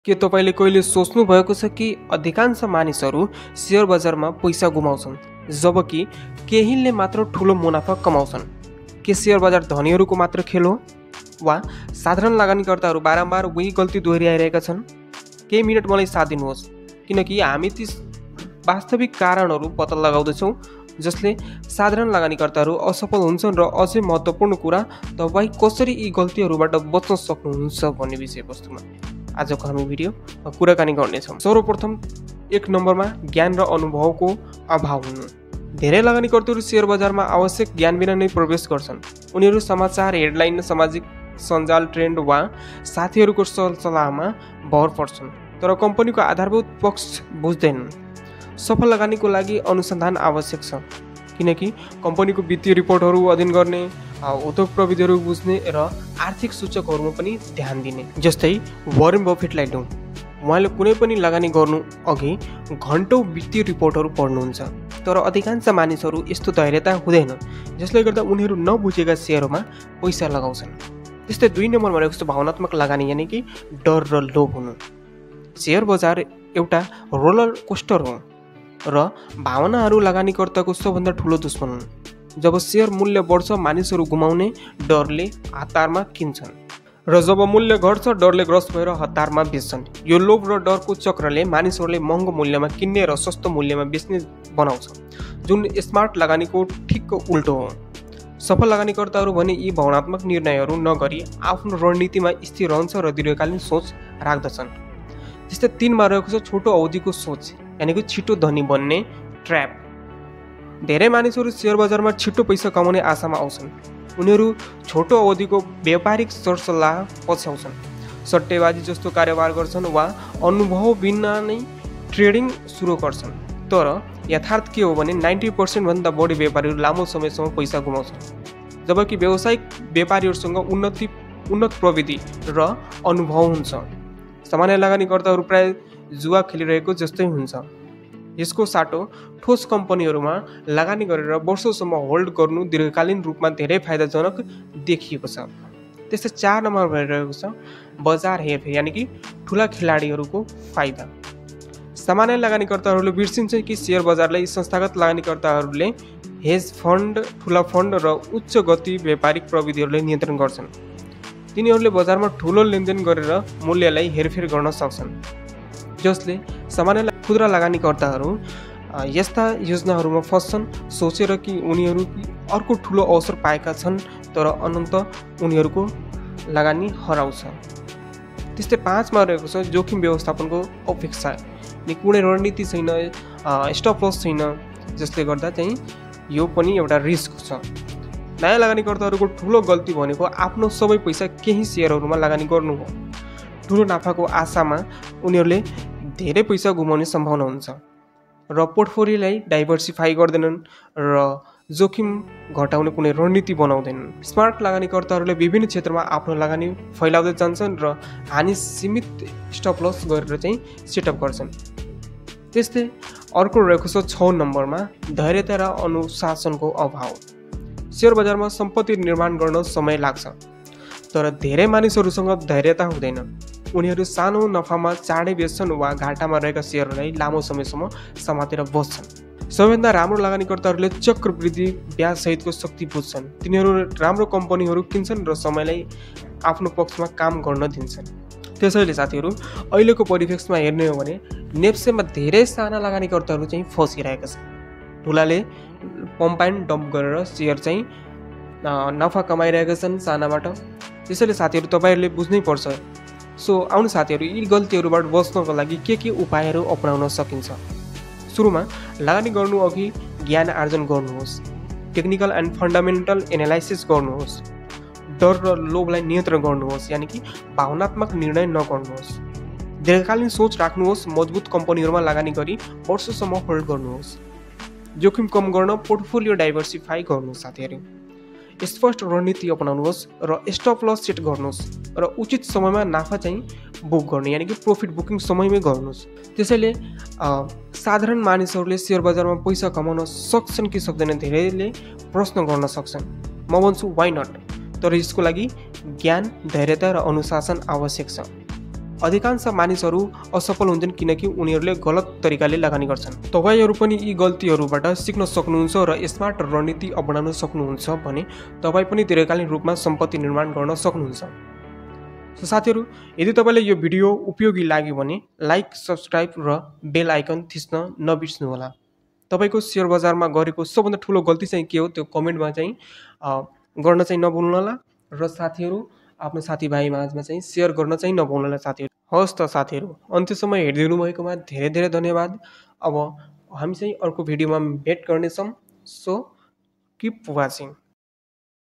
के तपाईले कहिले सोच्नु भएको छ कि अधिकांश मानिसहरू शेयर बजारमा पैसा गुमाउँछन् जबकि केहीले मात्र ठूलो मुनाफा कमाउँछन्? के शेयर बजार धनीहरूको मात्र खेल हो वा साधारण लगानीकर्ताहरू बारम्बार उही गल्ती दोहोर्याइरहेका छन्? केही मिनट मलाई साथ दिनुहोस् किनकि हामी ती वास्तविक कारणहरू पत्ता लगाउँदैछौँ जसले साधारण लगानीकर्ताहरू असफल हुन्छन् र अझै महत्त्वपूर्ण कुरा तपाईँ कसरी यी गल्तीहरूबाट बच्न सक्नुहुन्छ भन्ने विषयवस्तुमा आजको हामी भिडियो कुराकानी गर्नेछौँ। सर्वप्रथम एक नम्बरमा ज्ञान र अनुभवको अभाव हुनु। धेरै लगानीकर्ताहरू शेयर बजारमा आवश्यक ज्ञान बिना नै प्रवेश गर्छन्। उनीहरू समाचार, हेडलाइन, सामाजिक सञ्जाल, ट्रेन्ड वा साथीहरूको सल्लाहमा भर पर्छन् तर कम्पनीको आधारभूत पक्ष बुझ्दैनन्। सफल लगानीको लागि अनुसन्धान आवश्यक छ किनकि कम्पनीको वित्तीय रिपोर्टहरू अध्ययन गर्ने, उद्योग प्रविधिहरू बुझ्ने र आर्थिक सूचकहरूमा पनि ध्यान दिने। जस्तै वारेन बफेटलाई लिउँ, उहाँले कुनै पनि लगानी गर्नु अघि घन्टौँ वित्तीय रिपोर्टहरू पढ्नुहुन्छ तर अधिकांश मानिसहरू यस्तो धैर्यता हुँदैन जसले गर्दा उनीहरू नबुझेका शेयरमा पैसा लगाउँछन्। त्यस्तै 2 नम्बरमा रहेको छ भावनात्मक लगानी यानि कि डर र लोभ हुनु। शेयर बजार एउटा रोलर कोस्टर हो र भावनाहरू लगानीकर्ताको सबभन्दा ठुलो दुश्मन हुन्। जब शेयर मूल्य बढ्छ मानिसहरू गुमाउने डरले हतारमा किन्छन् र जब मूल्य घट्छ डरले ग्रस्त भएर हतारमा बेच्छन्। यो लोभ र डरको चक्रले मानिसहरूले महँगो मूल्यमा किन्ने र सस्तो मूल्यमा बेच्ने बनाउँछ जुन स्मार्ट लगानीको ठिक्क उल्टो हो। सफल लगानीकर्ताहरू भने यी भावनात्मक निर्णयहरू नगरी आफ्नो रणनीतिमा स्थिर रहन्छ र दीर्घकालीन सोच राख्दछन्। त्यस्तै 3 मा रहेको छ छोटो अवधिको सोच यानि कि छिटो धनी बन्ने ट्र्याप। धेरै मानिसहरू शेयर बजारमा छिटो पैसा कमाउने आशामा आउँछन्। उनीहरू छोटो अवधिको व्यापारिक सरसल्लाह पछ्याउँछन्, सट्टेबाजी जस्तो कारोबार गर्छन् वा अनुभव बिना नै ट्रेडिङ सुरु गर्छन्। तर यथार्थ के हो भने 90% भन्दा बढी व्यापारीहरू लामो समयसम्म पैसा गुमाउँछन् जबकि व्यावसायिक व्यापारीहरूसँग उन्नत प्रविधि र अनुभव हुन्छ। सामान्य लगानीकर्ताहरू प्राय जुवा खेलिरहेको जस्तै हुन्छ। यसको साटो ठोस कम्पनीहरूमा लगानी गरेर वर्षौंसम्म होल्ड गर्नु दीर्घकालीन रूपमा धेरै फाइदाजनक देखिएको छ। त्यस्तै 4 नम्बर भइरहेको छ बजार हेरफेर यानि कि ठुला खेलाडीहरूको फाइदा। सामान्य लगानीकर्ताहरूले बिर्सिन्छन् कि शेयर बजारलाई संस्थागत लगानीकर्ताहरूले हेज फन्ड, ठुला फन्ड र उच्च गति व्यापारिक प्रविधिहरूले नियन्त्रण गर्छन्। तिनीहरूले बजारमा ठुलो लेनदेन गरेर मूल्यलाई हेरफेर गर्न सक्छन् जसले सामान्य खुद्रा लगानीकर्ताहरू यस्ता योजनाहरूमा फस्छन् सोचेर कि उनीहरू अर्को ठुलो अवसर पाएका छन् तर अनन्त उनीहरूको लगानी हराउँछ। त्यस्तै 5 मा रहेको छ जोखिम व्यवस्थापनको अपेक्षा। कुनै रणनीति छैन, स्टप लस छैन जसले गर्दा चाहिँ यो पनि एउटा रिस्क छ। नयाँ लगानीकर्ताहरूको ठुलो गल्ती भनेको आफ्नो सबै पैसा केही शेयरहरूमा लगानी गर्नु हो। ठुलो नाफाको आशामा उनीहरूले धेरै पैसा गुमाउने सम्भावना हुन्छ र पोर्टफोलियोलाई डाइभर्सिफाई गर्दैनन् र जोखिम घटाउने कुनै रणनीति बनाउँदैनन्। स्मार्ट लगानीकर्ताहरूले विभिन्न क्षेत्रमा आफ्नो लगानी फैलाउँदै जान्छन् र हानि सीमित स्टप लस गरेर चाहिँ सेटअप गर्छन्। त्यस्तै अर्को रहेको छ 6 नम्बरमा धैर्यता र अनुशासनको अभाव। शेयर बजारमा सम्पत्ति निर्माण गर्न समय लाग्छ तर धेरै मानिसहरूसँग धैर्यता हुँदैन। उनीहरू सानो नफामा चाँडै बेच्छन् वा घाटामा रहेका शेयरहरूलाई लामो समयसम्म समातेर बस्छन्। सबैभन्दा राम्रो लगानीकर्ताहरूले चक्रवृद्धि ब्याज सहितको शक्ति बुझ्छन्। तिनीहरू राम्रो कम्पनीहरू किन्छन् र समयलाई आफ्नो पक्षमा काम गर्न दिन्छन्। त्यसैले साथीहरू अहिलेको परिप्रेक्ष्यमा हेर्ने हो भने नेप्सेमा धेरै साना लगानीकर्ताहरू चाहिँ फसिरहेका छन्। ठुलाले पम्प एन्ड डम्प गरेर शेयर चाहिँ नफा कमाइरहेका छन् सानाबाट। त्यसैले साथीहरू तपाईँहरूले बुझ्नै पर्छ। सो आउनु साथीहरू यी गल्तीहरूबाट बच्नको लागि के उपायहरू अपनाउन सकिन्छ। सुरुमा लगानी गर्नु अघि ज्ञान आर्जन गर्नुहोस्, टेक्निकल एन्ड फन्डामेन्टल एनालाइसिस गर्नुहोस्, डर र लोभलाई नियन्त्रण गर्नुहोस् यानि कि भावनात्मक निर्णय नगर्नुहोस्, दीर्घकालीन सोच राख्नुहोस्, मजबुत कम्पनीहरूमा लगानी गरी वर्षसम्म होल्ड गर्नुहोस्, जोखिम कम गर्न पोर्टफोलियो डाइभर्सिफाई गर्नुहोस् साथीहरू, स्पष्ट रणनीति अपनाउनुहोस् र स्टप लस सेट गर्नुहोस् र उचित समयमा नाफा चाहिँ बुक गर्नु यानि कि प्रॉफिट बुकिङ समयमै गर्नुहोस्। त्यसैले साधारण मानिसहरूले शेयर बजारमा पैसा कमाउन सक्छन् कि सक्दैन धेरैले प्रश्न गर्न सक्छन्। म भन्छु वाइ नट, तर यसको लागि ज्ञान, धैर्यता र अनुशासन आवश्यक छ। अधिकांश मानिसहरू असफल हुन्छन् किनकि उनीहरूले गलत तरिकाले लगानी गर्छन्। तपाईँहरू पनि यी गल्तीहरूबाट सिक्न सक्नुहुन्छ र स्मार्ट रणनीति अपनाउन सक्नुहुन्छ भने तपाईँ पनि दीर्घकालीन रूपमा सम्पत्ति निर्माण गर्न सक्नुहुन्छ। सो साथीहरू, यदि तपाईँलाई यो भिडियो उपयोगी लाग्यो भने लाइक, सब्सक्राइब र बेल आइकन थिच्न नबिर्स्नुहोला। तपाईँको सेयर बजारमा गरेको सबभन्दा ठुलो गल्ती चाहिँ के हो त्यो कमेन्टमा चाहिँ गर्न चाहिँ नभुल्नुहोला र साथीहरू आफ्नो साथीभाइ माझमा चाहिँ सेयर गर्न चाहिँ नभुल्नुहोला साथीहरू। हवस् त साथीहरू, अन्त्यसम्म हेरिदिनु भएकोमा धेरै धेरै धन्यवाद। अब हामी चाहिँ अर्को भिडियोमा भेट गर्नेछौँ। So keep watching.